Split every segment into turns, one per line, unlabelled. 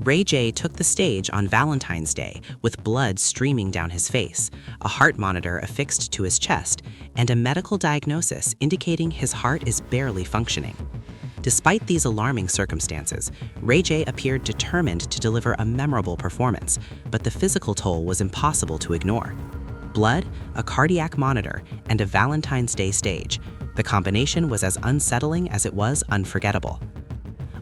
RayJ took the stage on Valentine's Day with blood streaming down his face, a heart monitor affixed to his chest, and a medical diagnosis indicating his heart is barely functioning. Despite these alarming circumstances, RayJ appeared determined to deliver a memorable performance, but the physical toll was impossible to ignore. Blood, a cardiac monitor, and a Valentine's Day stage. The combination was as unsettling as it was unforgettable.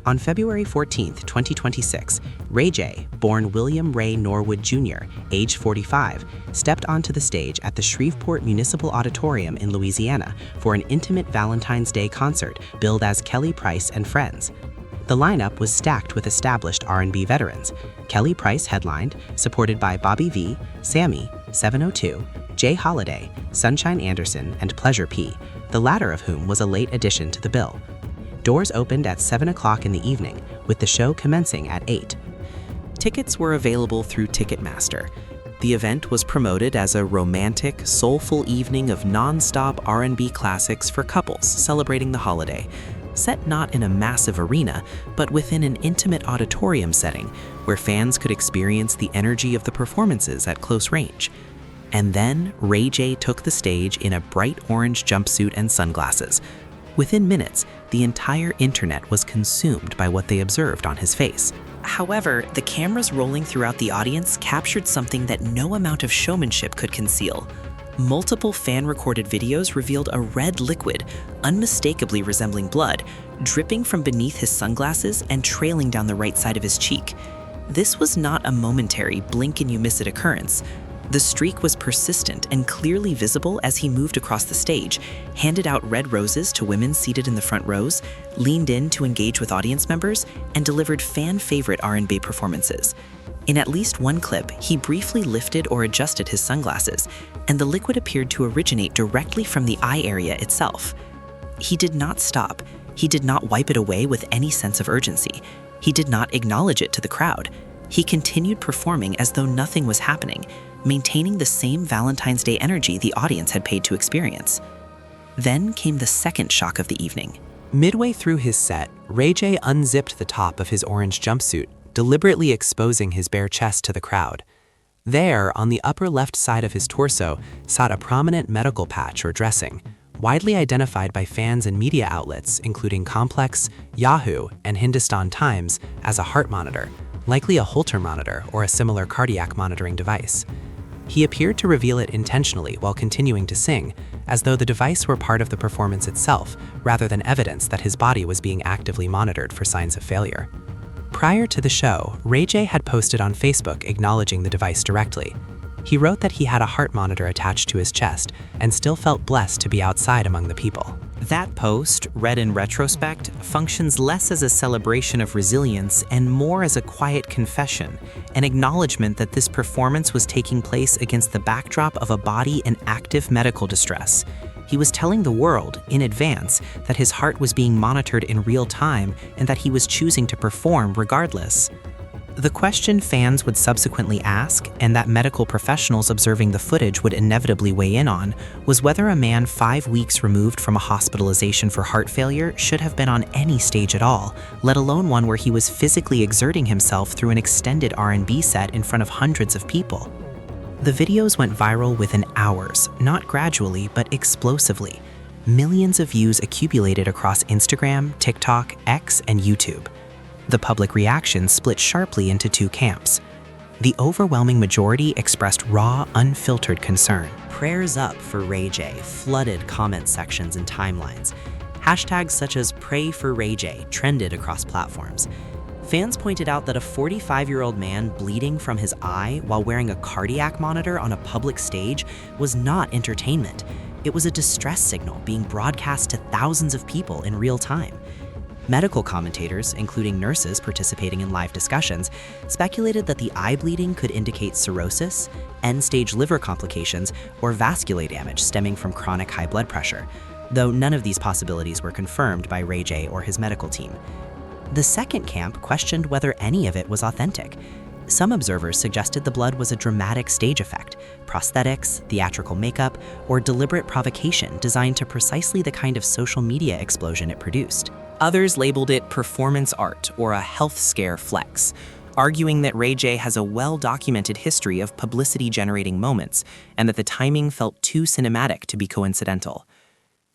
On February 14, 2026, RayJ, born William Ray Norwood Jr., age 45, stepped onto the stage at the Shreveport Municipal Auditorium in Louisiana for an intimate Valentine's Day concert billed as Kelly Price and Friends. The lineup was stacked with established R&B veterans. Kelly Price headlined, supported by Bobby V, Sammy, 702, Jay Holiday, Sunshine Anderson, and Pleasure P, the latter of whom was a late addition to the bill. Doors opened at 7 o'clock in the evening, with the show commencing at 8. Tickets were available through Ticketmaster. The event was promoted as a romantic, soulful evening of non-stop R&B classics for couples celebrating the holiday, set not in a massive arena, but within an intimate auditorium setting where fans could experience the energy of the performances at close range. And then RayJ took the stage in a bright orange jumpsuit and sunglasses. Within minutes, the entire internet was consumed by what they observed on his face. However, the cameras rolling throughout the audience captured something that no amount of showmanship could conceal. Multiple fan-recorded videos revealed a red liquid, unmistakably resembling blood, dripping from beneath his sunglasses and trailing down the right side of his cheek. This was not a momentary blink-and-you-miss-it occurrence. The streak was persistent and clearly visible as he moved across the stage, handed out red roses to women seated in the front rows, leaned in to engage with audience members, and delivered fan-favorite R&B performances. In at least one clip, he briefly lifted or adjusted his sunglasses, and the liquid appeared to originate directly from the eye area itself. He did not stop. He did not wipe it away with any sense of urgency. He did not acknowledge it to the crowd. He continued performing as though nothing was happening, maintaining the same Valentine's Day energy the audience had paid to experience. Then came the second shock of the evening. Midway through his set, RayJ unzipped the top of his orange jumpsuit, deliberately exposing his bare chest to the crowd. There, on the upper left side of his torso, sat a prominent medical patch or dressing, widely identified by fans and media outlets including Complex, Yahoo, and Hindustan Times as a heart monitor, likely a Holter monitor or a similar cardiac monitoring device. He appeared to reveal it intentionally while continuing to sing, as though the device were part of the performance itself, rather than evidence that his body was being actively monitored for signs of failure. Prior to the show, RayJ had posted on Facebook acknowledging the device directly. He wrote that he had a heart monitor attached to his chest and still felt blessed to be outside among the people. That post, read in retrospect, functions less as a celebration of resilience and more as a quiet confession, an acknowledgement that this performance was taking place against the backdrop of a body in active medical distress. He was telling the world, in advance, that his heart was being monitored in real time and that he was choosing to perform regardless. The question fans would subsequently ask, and that medical professionals observing the footage would inevitably weigh in on, was whether a man 5 weeks removed from a hospitalization for heart failure should have been on any stage at all, let alone one where he was physically exerting himself through an extended R&B set in front of hundreds of people. The videos went viral within hours, not gradually, but explosively. Millions of views accumulated across Instagram, TikTok, X, and YouTube. The public reaction split sharply into two camps. The overwhelming majority expressed raw, unfiltered concern. Prayers up for RayJ flooded comment sections and timelines. Hashtags such as Pray for RayJ trended across platforms. Fans pointed out that a 45-year-old man bleeding from his eye while wearing a cardiac monitor on a public stage was not entertainment. It was a distress signal being broadcast to thousands of people in real time. Medical commentators, including nurses participating in live discussions, speculated that the eye bleeding could indicate cirrhosis, end-stage liver complications, or vascular damage stemming from chronic high blood pressure, though none of these possibilities were confirmed by RayJ or his medical team. The second camp questioned whether any of it was authentic. Some observers suggested the blood was a dramatic stage effect, prosthetics, theatrical makeup, or deliberate provocation designed to precisely the kind of social media explosion it produced. Others labeled it performance art or a health scare flex. arguing that RayJ has a well-documented history of publicity-generating moments and that the timing felt too cinematic to be coincidental.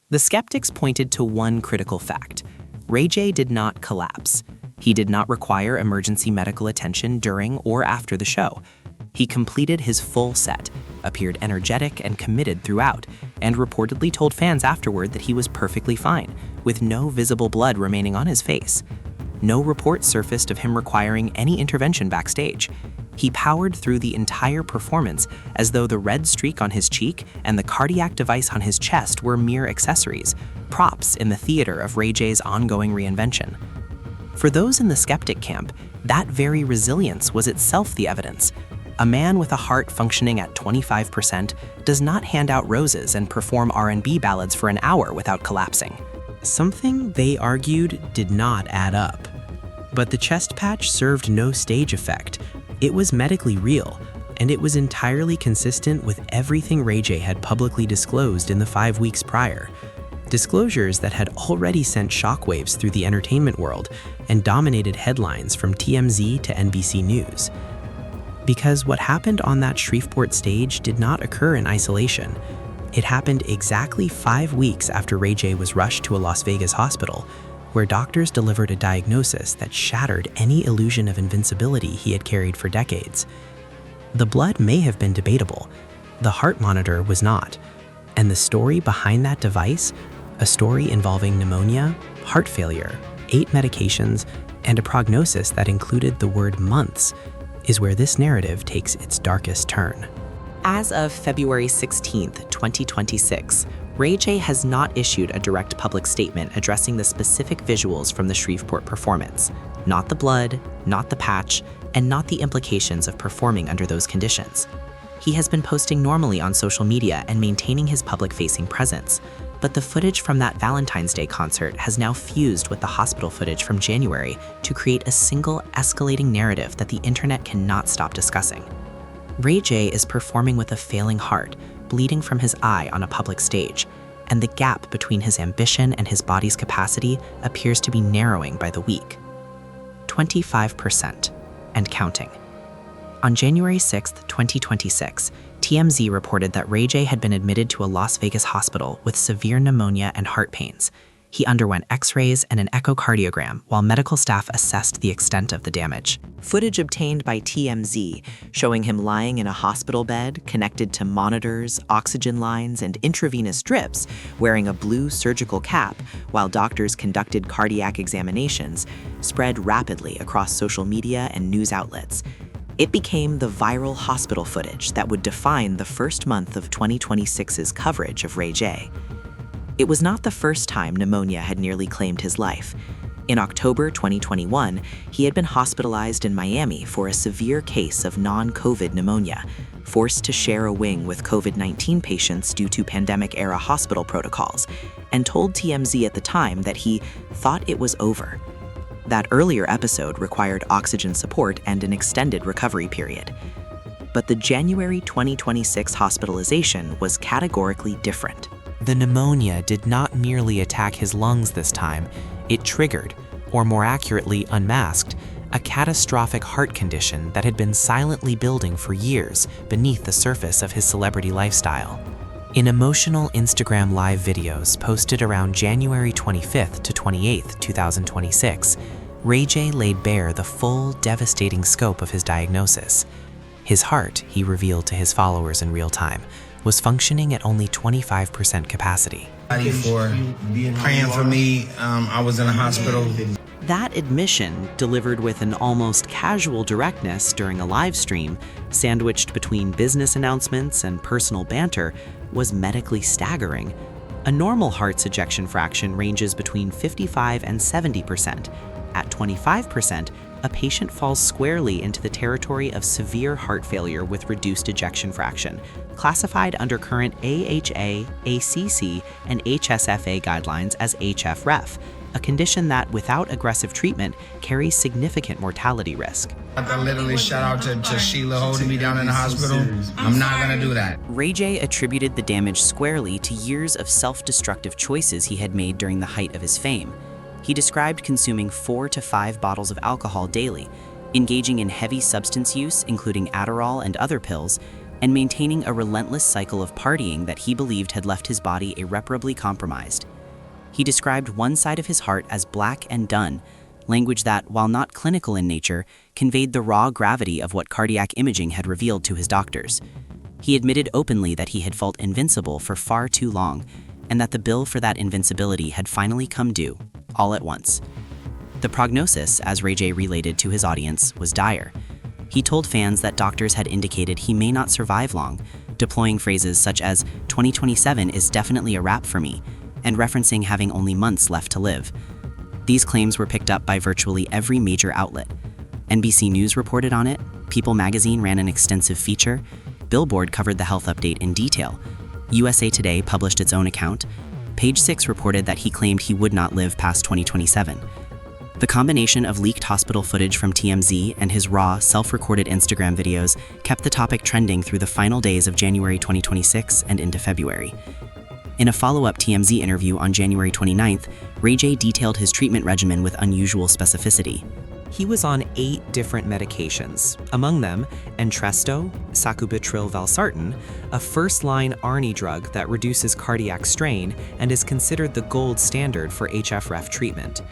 The skeptics pointed to one critical fact: RayJ did not collapse. He did not require emergency medical attention during or after the show. He completed his full set, appeared energetic and committed throughout, and reportedly told fans afterward that he was perfectly fine, with no visible blood remaining on his face. No report surfaced of him requiring any intervention backstage. He powered through the entire performance as though the red streak on his cheek and the cardiac device on his chest were mere accessories, props in the theater of RayJ's ongoing reinvention. For those in the skeptic camp, that very resilience was itself the evidence. A man with a heart functioning at 25% does not hand out roses and perform R&B ballads for an hour without collapsing. Something, they argued, did not add up. But the chest patch served no stage effect. It was medically real, and it was entirely consistent with everything RayJ had publicly disclosed in the 5 weeks prior. Disclosures that had already sent shockwaves through the entertainment world and dominated headlines from TMZ to NBC News. Because what happened on that Shreveport stage did not occur in isolation. It happened exactly 5 weeks after RayJ was rushed to a Las Vegas hospital, where doctors delivered a diagnosis that shattered any illusion of invincibility he had carried for decades. The blood may have been debatable. The heart monitor was not. And the story behind that device, a story involving pneumonia, heart failure, 8 medications, and a prognosis that included the word months, is where this narrative takes its darkest turn. As of February 16, 2026, RayJ has not issued a direct public statement addressing the specific visuals from the Shreveport performance, not the blood, not the patch, and not the implications of performing under those conditions. He has been posting normally on social media and maintaining his public-facing presence, but the footage from that Valentine's Day concert has now fused with the hospital footage from January to create a single escalating narrative that the internet cannot stop discussing. RayJ is performing with a failing heart, bleeding from his eye on a public stage, and the gap between his ambition and his body's capacity appears to be narrowing by the week. 25%, and counting. On January 6, 2026, TMZ reported that RayJ had been admitted to a Las Vegas hospital with severe pneumonia and heart pains. He underwent x-rays and an echocardiogram while medical staff assessed the extent of the damage. Footage obtained by TMZ showing him lying in a hospital bed connected to monitors, oxygen lines, and intravenous drips, wearing a blue surgical cap while doctors conducted cardiac examinations, spread rapidly across social media and news outlets. It became the viral hospital footage that would define the first month of 2026's coverage of RayJ. It was not the first time pneumonia had nearly claimed his life. In October 2021, he had been hospitalized in Miami for a severe case of non-COVID pneumonia, forced to share a wing with COVID-19 patients due to pandemic-era hospital protocols, and told TMZ at the time that he thought it was over. That earlier episode required oxygen support and an extended recovery period. But the January 2026 hospitalization was categorically different. The pneumonia did not merely attack his lungs this time, it triggered, or more accurately unmasked, a catastrophic heart condition that had been silently building for years beneath the surface of his celebrity lifestyle. In emotional Instagram live videos posted around January 25th to 28th, 2026, RayJ laid bare the full, devastating scope of his diagnosis. His heart, he revealed to his followers in real time, was functioning at only 25% capacity.
For praying for me, I was in a hospital.
That admission, delivered with an almost casual directness during a live stream, sandwiched between business announcements and personal banter, was medically staggering. A normal heart's ejection fraction ranges between 55 and 70%. At 25%, a patient falls squarely into the territory of severe heart failure with reduced ejection fraction, classified under current AHA, ACC, and HSFA guidelines as HFrEF, a condition that, without aggressive treatment, carries significant mortality risk.
I literally shout out to Sheila holding me down in the hospital. I'm not gonna do that.
RayJ attributed the damage squarely to years of self-destructive choices he had made during the height of his fame. He described consuming 4 to 5 bottles of alcohol daily, engaging in heavy substance use, including Adderall and other pills, and maintaining a relentless cycle of partying that he believed had left his body irreparably compromised. He described one side of his heart as black and done, language that, while not clinical in nature, conveyed the raw gravity of what cardiac imaging had revealed to his doctors. He admitted openly that he had felt invincible for far too long, and that the bill for that invincibility had finally come due, all at once. The prognosis, as RayJ related to his audience, was dire. He told fans that doctors had indicated he may not survive long, deploying phrases such as, "2027 is definitely a wrap for me," and referencing having only months left to live. These claims were picked up by virtually every major outlet. NBC News reported on it, People magazine ran an extensive feature, Billboard covered the health update in detail, USA Today published its own account, Page 6 reported that he claimed he would not live past 2027. The combination of leaked hospital footage from TMZ and his raw, self-recorded Instagram videos kept the topic trending through the final days of January 2026 and into February. In a follow-up TMZ interview on January 29th, RayJ detailed his treatment regimen with unusual specificity.
He was on 8 different medications, among them Entresto, sacubitril/valsartan, a first-line ARNI drug that reduces cardiac strain and is considered the gold standard for HFrEF treatment.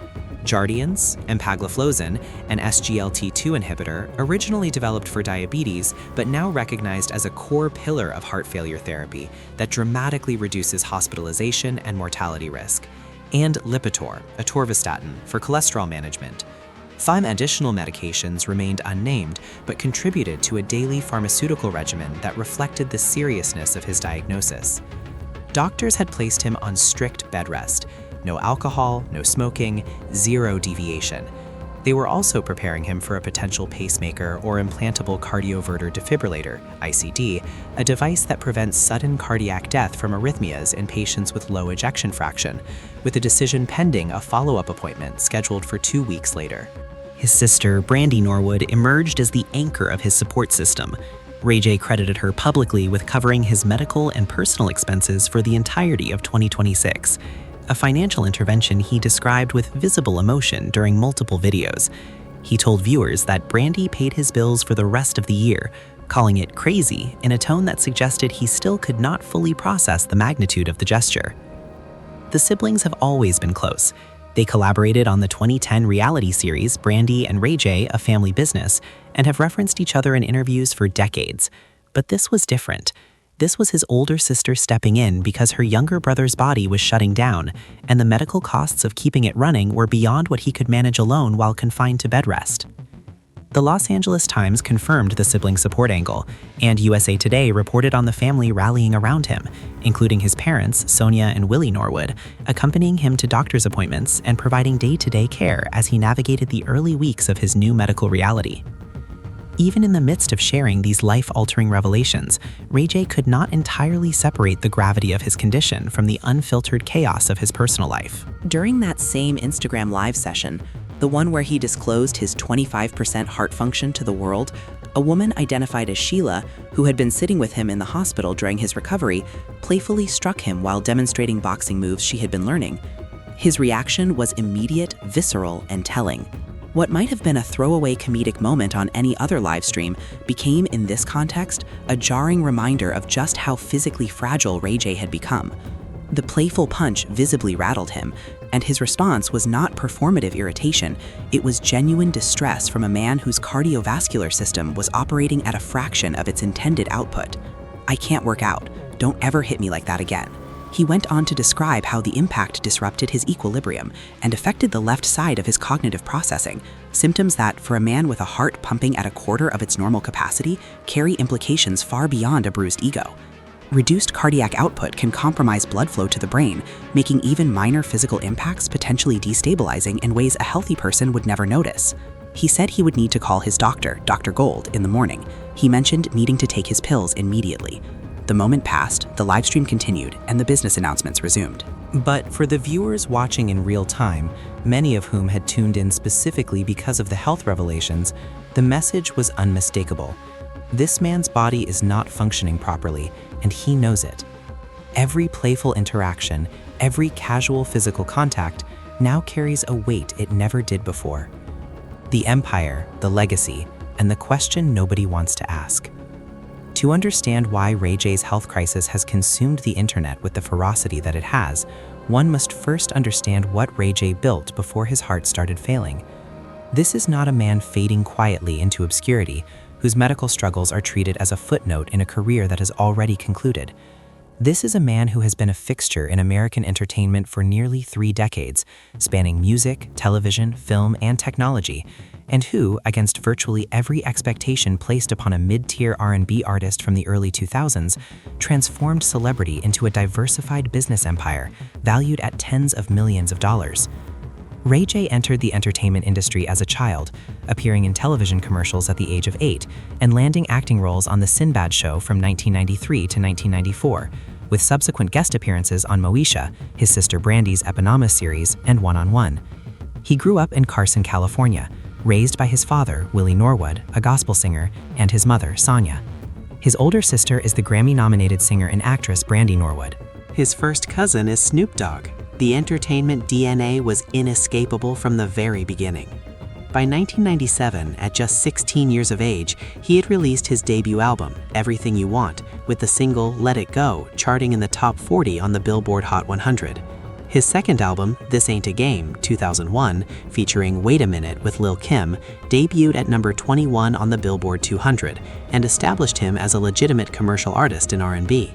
Jardiance, empagliflozin, an SGLT2 inhibitor, originally developed for diabetes but now recognized as a core pillar of heart failure therapy that dramatically reduces hospitalization and mortality risk. And Lipitor, atorvastatin, for cholesterol management. 5 additional medications remained unnamed but contributed to a daily pharmaceutical regimen that reflected the seriousness of his diagnosis. Doctors had placed him on strict bed rest. No alcohol, no smoking, 0 deviation. They were also preparing him for a potential pacemaker or implantable cardioverter defibrillator, ICD, a device that prevents sudden cardiac death from arrhythmias in patients with low ejection fraction, with a decision pending a follow-up appointment scheduled for 2 weeks later. His sister, Brandy Norwood, emerged as the anchor of his support system. RayJ credited her publicly with covering his medical and personal expenses for the entirety of 2026. A financial intervention he described with visible emotion during multiple videos. He told viewers that Brandy paid his bills for the rest of the year, calling it crazy in a tone that suggested he still could not fully process the magnitude of the gesture. The siblings have always been close. They collaborated on the 2010 reality series Brandy and RayJ, A Family Business, and have referenced each other in interviews for decades. But this was different. This was his older sister stepping in because her younger brother's body was shutting down, and the medical costs of keeping it running were beyond what he could manage alone while confined to bed rest. The Los Angeles Times confirmed the sibling support angle, and USA Today reported on the family rallying around him, including his parents, Sonia and Willie Norwood, accompanying him to doctor's appointments and providing day-to-day care as he navigated the early weeks of his new medical reality. Even in the midst of sharing these life-altering revelations, RayJ could not entirely separate the gravity of his condition from the unfiltered chaos of his personal life.
During that same Instagram live session, the one where he disclosed his 25% heart function to the world, a woman identified as Sheila, who had been sitting with him in the hospital during his recovery, playfully struck him while demonstrating boxing moves she had been learning. His reaction was immediate, visceral, and telling. What might have been a throwaway comedic moment on any other live stream became, in this context, a jarring reminder of just how physically fragile RayJ had become. The playful punch visibly rattled him, and his response was not performative irritation, it was genuine distress from a man whose cardiovascular system was operating at a fraction of its intended output. "I can't work out. Don't ever hit me like that again." He went on to describe how the impact disrupted his equilibrium and affected the left side of his cognitive processing, symptoms that, for a man with a heart pumping at a quarter of its normal capacity, carry implications far beyond a bruised ego. Reduced cardiac output can compromise blood flow to the brain, making even minor physical impacts potentially destabilizing in ways a healthy person would never notice. He said he would need to call his doctor, Dr. Gold, in the morning. He mentioned needing to take his pills immediately. The moment passed, the livestream continued, and the business announcements resumed.
But for the viewers watching in real time, many of whom had tuned in specifically because of the health revelations, the message was unmistakable. This man's body is not functioning properly, and he knows it. Every playful interaction, every casual physical contact now carries a weight it never did before. The empire, the legacy, and the question nobody wants to ask. To understand why RayJ's health crisis has consumed the internet with the ferocity that it has, one must first understand what RayJ built before his heart started failing. This is not a man fading quietly into obscurity, whose medical struggles are treated as a footnote in a career that has already concluded. This is a man who has been a fixture in American entertainment for nearly 3 decades, spanning music, television, film, and technology, and who, against virtually every expectation placed upon a mid-tier R&B artist from the early 2000s, transformed celebrity into a diversified business empire valued at tens of millions of dollars. RayJ entered the entertainment industry as a child, appearing in television commercials at the age of 8 and landing acting roles on The Sinbad Show from 1993 to 1994, with subsequent guest appearances on Moesha, his sister Brandy's eponymous series, and One-on-One. He grew up in Carson, California, raised by his father, Willie Norwood, a gospel singer, and his mother, Sonia. His older sister is the Grammy-nominated singer and actress Brandy Norwood.
His first cousin is Snoop Dogg. The entertainment DNA was inescapable from the very beginning. By 1997, at just 16 years of age, he had released his debut album, Everything You Want, with the single Let It Go charting in the top 40 on the Billboard Hot 100. His second album, This Ain't a Game, 2001, featuring Wait a Minute with Lil' Kim, debuted at number 21 on the Billboard 200 and established him as a legitimate commercial artist in R&B.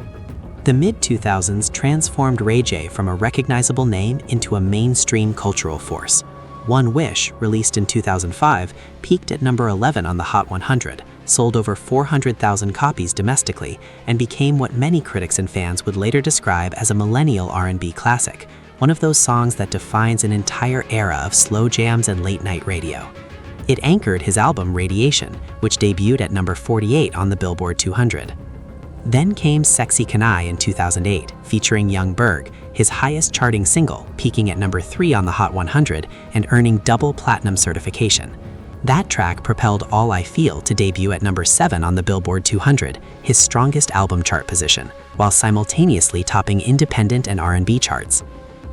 The mid-2000s transformed RayJ from a recognizable name into a mainstream cultural force. One Wish, released in 2005, peaked at number 11 on the Hot 100, sold over 400,000 copies domestically, and became what many critics and fans would later describe as a millennial R&B classic, one of those songs that defines an entire era of slow jams and late-night radio. It anchored his album Radiation, which debuted at number 48 on the Billboard 200. Then came Sexy Can I in 2008, featuring Young Berg, his highest charting single, peaking at number 3 on the Hot 100 and earning double platinum certification. That track propelled All I Feel to debut at number 7 on the Billboard 200, his strongest album chart position, while simultaneously topping independent and R&B charts.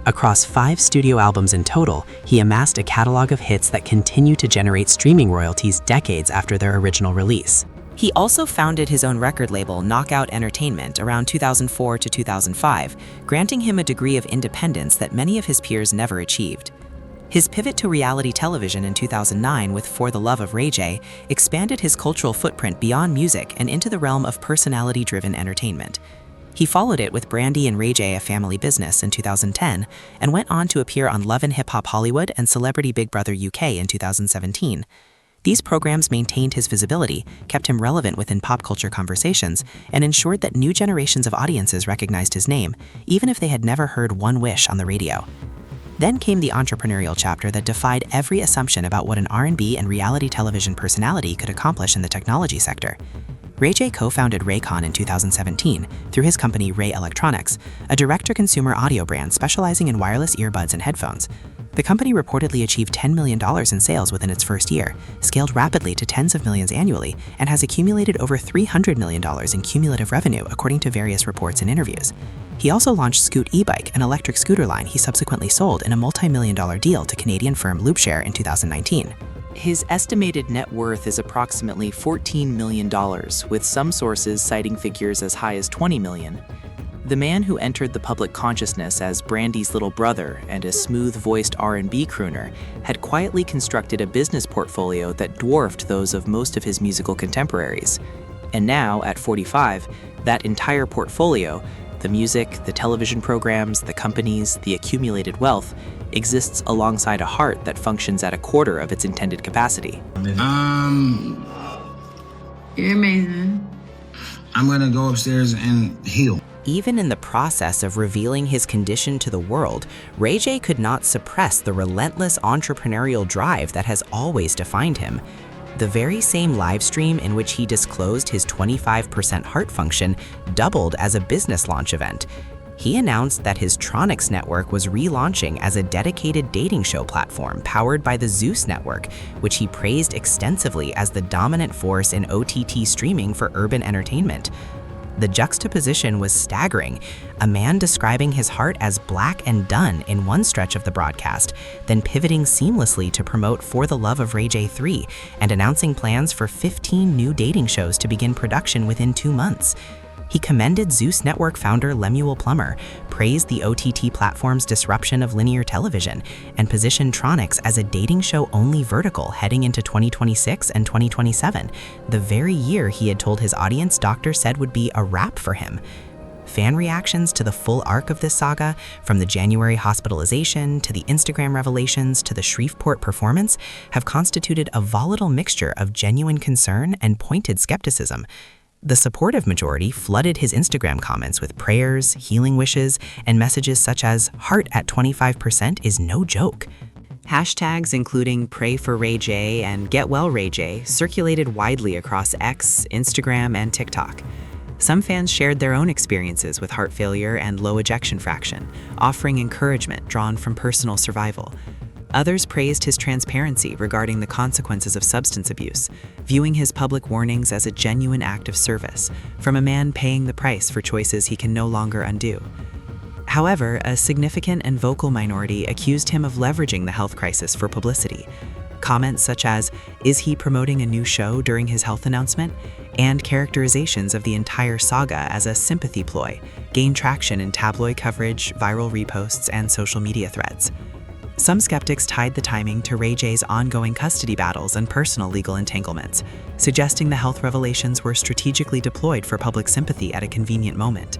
Across 5 studio albums in total, he amassed a catalog of hits that continue to generate streaming royalties decades after their original release.
He also founded his own record label, Knockout Entertainment, around 2004 to 2005, granting him a degree of independence that many of his peers never achieved. His pivot to reality television in 2009 with For the Love of RayJ expanded his cultural footprint beyond music and into the realm of personality-driven entertainment. He followed it with Brandy and RayJ, A Family Business in 2010, and went on to appear on Love and Hip Hop Hollywood and Celebrity Big Brother UK in 2017. These programs maintained his visibility, kept him relevant within pop culture conversations, and ensured that new generations of audiences recognized his name, even if they had never heard One Wish on the radio. Then came the entrepreneurial chapter that defied every assumption about what an R&B and reality television personality could accomplish in the technology sector. RayJ co-founded Raycon in 2017 through his company Ray Electronics, a direct-to-consumer audio brand specializing in wireless earbuds and headphones. The company reportedly achieved $10 million in sales within its first year, scaled rapidly to tens of millions annually, and has accumulated over $300 million in cumulative revenue according to various reports and interviews. He also launched Scoot e-bike, an electric scooter line he subsequently sold in a multi-million-dollar deal to Canadian firm Loopshare in 2019. His estimated net worth is approximately $14 million, with some sources citing figures as high as $20 million. The man who entered the public consciousness as Brandy's little brother and a smooth-voiced R&B crooner had quietly constructed a business portfolio that dwarfed those of most of his musical contemporaries. And now, at 45, that entire portfolio, the music, the television programs, the companies, the accumulated wealth, exists alongside a heart that functions at a quarter of its intended capacity.
You're
amazing.
I'm gonna go upstairs and heal.
Even in the process of revealing his condition to the world, RayJ could not suppress the relentless entrepreneurial drive that has always defined him. The very same live stream in which he disclosed his 25% heart function doubled as a business launch event. He announced that his Tronix network was relaunching as a dedicated dating show platform powered by the Zeus network, which he praised extensively as the dominant force in OTT streaming for urban entertainment. The juxtaposition was staggering. A man describing his heart as black and done in one stretch of the broadcast, then pivoting seamlessly to promote For the Love of RayJ 3 and announcing plans for 15 new dating shows to begin production within 2 months. He commended Zeus Network founder Lemuel Plummer, praised the OTT platform's disruption of linear television, and positioned Tronix as a dating show-only vertical heading into 2026 and 2027, the very year he had told his audience doctors said would be a wrap for him. Fan reactions to the full arc of this saga, from the January hospitalization to the Instagram revelations to the Shreveport performance, have constituted a volatile mixture of genuine concern and pointed skepticism. The supportive majority flooded his Instagram comments with prayers, healing wishes, and messages such as, "Heart at 25% is no joke."
Hashtags including Pray for RayJ and Get Well RayJ circulated widely across X, Instagram, and TikTok. Some fans shared their own experiences with heart failure and low ejection fraction, offering encouragement drawn from personal survival. Others praised his transparency regarding the consequences of substance abuse, viewing his public warnings as a genuine act of service from a man paying the price for choices he can no longer undo. However, a significant and vocal minority accused him of leveraging the health crisis for publicity. Comments such as, "Is he promoting a new show during his health announcement?" and characterizations of the entire saga as a sympathy ploy gained traction in tabloid coverage, viral reposts, and social media threads. Some skeptics tied the timing to RayJ's ongoing custody battles and personal legal entanglements, suggesting the health revelations were strategically deployed for public sympathy at a convenient moment.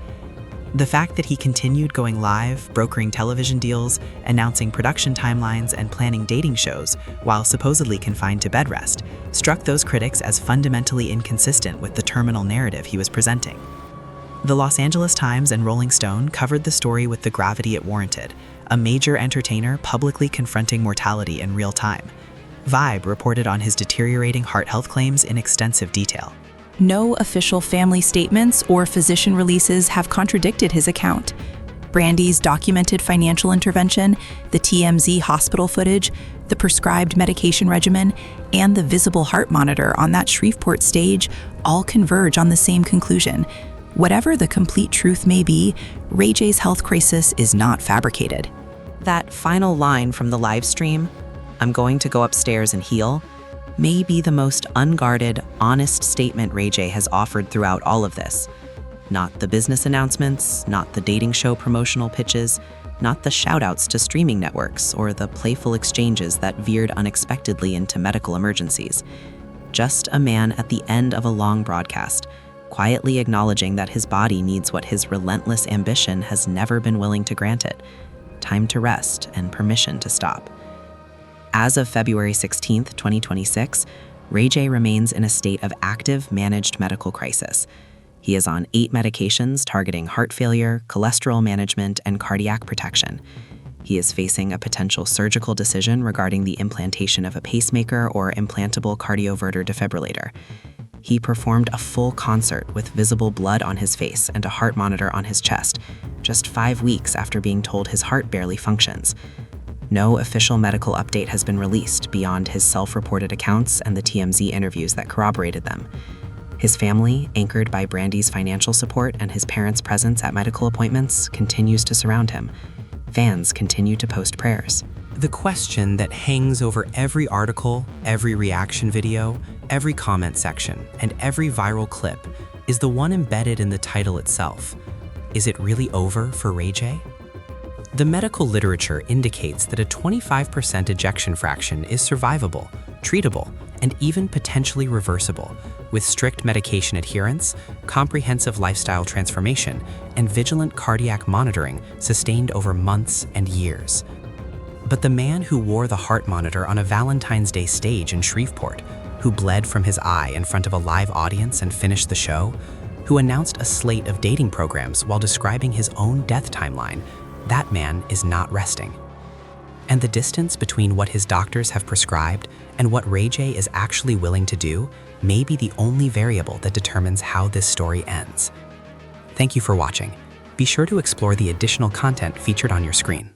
The fact that he continued going live, brokering television deals, announcing production timelines, and planning dating shows while supposedly confined to bed rest struck those critics as fundamentally inconsistent with the terminal narrative he was presenting. The Los Angeles Times and Rolling Stone covered the story with the gravity it warranted, a major entertainer publicly confronting mortality in real time. Vibe reported on his deteriorating heart health claims in extensive detail.
No official family statements or physician releases have contradicted his account. Brandy's documented financial intervention, the TMZ hospital footage, the prescribed medication regimen, and the visible heart monitor on that Shreveport stage all converge on the same conclusion. Whatever the complete truth may be, RayJ's health crisis is not fabricated.
That final line from the live stream, "I'm going to go upstairs and heal," may be the most unguarded, honest statement RayJ has offered throughout all of this. Not the business announcements, not the dating show promotional pitches, not the shout-outs to streaming networks or the playful exchanges that veered unexpectedly into medical emergencies. Just a man at the end of a long broadcast, quietly acknowledging that his body needs what his relentless ambition has never been willing to grant it: time to rest and permission to stop. As of February 16th, 2026, RayJ remains in a state of active managed medical crisis. He is on 8 medications targeting heart failure, cholesterol management, and cardiac protection. He is facing a potential surgical decision regarding the implantation of a pacemaker or implantable cardioverter defibrillator. He performed a full concert with visible blood on his face and a heart monitor on his chest, just 5 weeks after being told his heart barely functions. No official medical update has been released beyond his self-reported accounts and the TMZ interviews that corroborated them. His family, anchored by Brandy's financial support and his parents' presence at medical appointments, continues to surround him. Fans continue to post prayers.
The question that hangs over every article, every reaction video, every comment section, and every viral clip is the one embedded in the title itself. Is it really over for RayJ? The medical literature indicates that a 25% ejection fraction is survivable, treatable, and even potentially reversible, with strict medication adherence, comprehensive lifestyle transformation, and vigilant cardiac monitoring sustained over months and years. But the man who wore the heart monitor on a Valentine's Day stage in Shreveport, who bled from his eye in front of a live audience and finished the show, who announced a slate of dating programs while describing his own death timeline, that man is not resting. And the distance between what his doctors have prescribed and what RayJ is actually willing to do may be the only variable that determines how this story ends. Thank you for watching. Be sure to explore the additional content featured on your screen.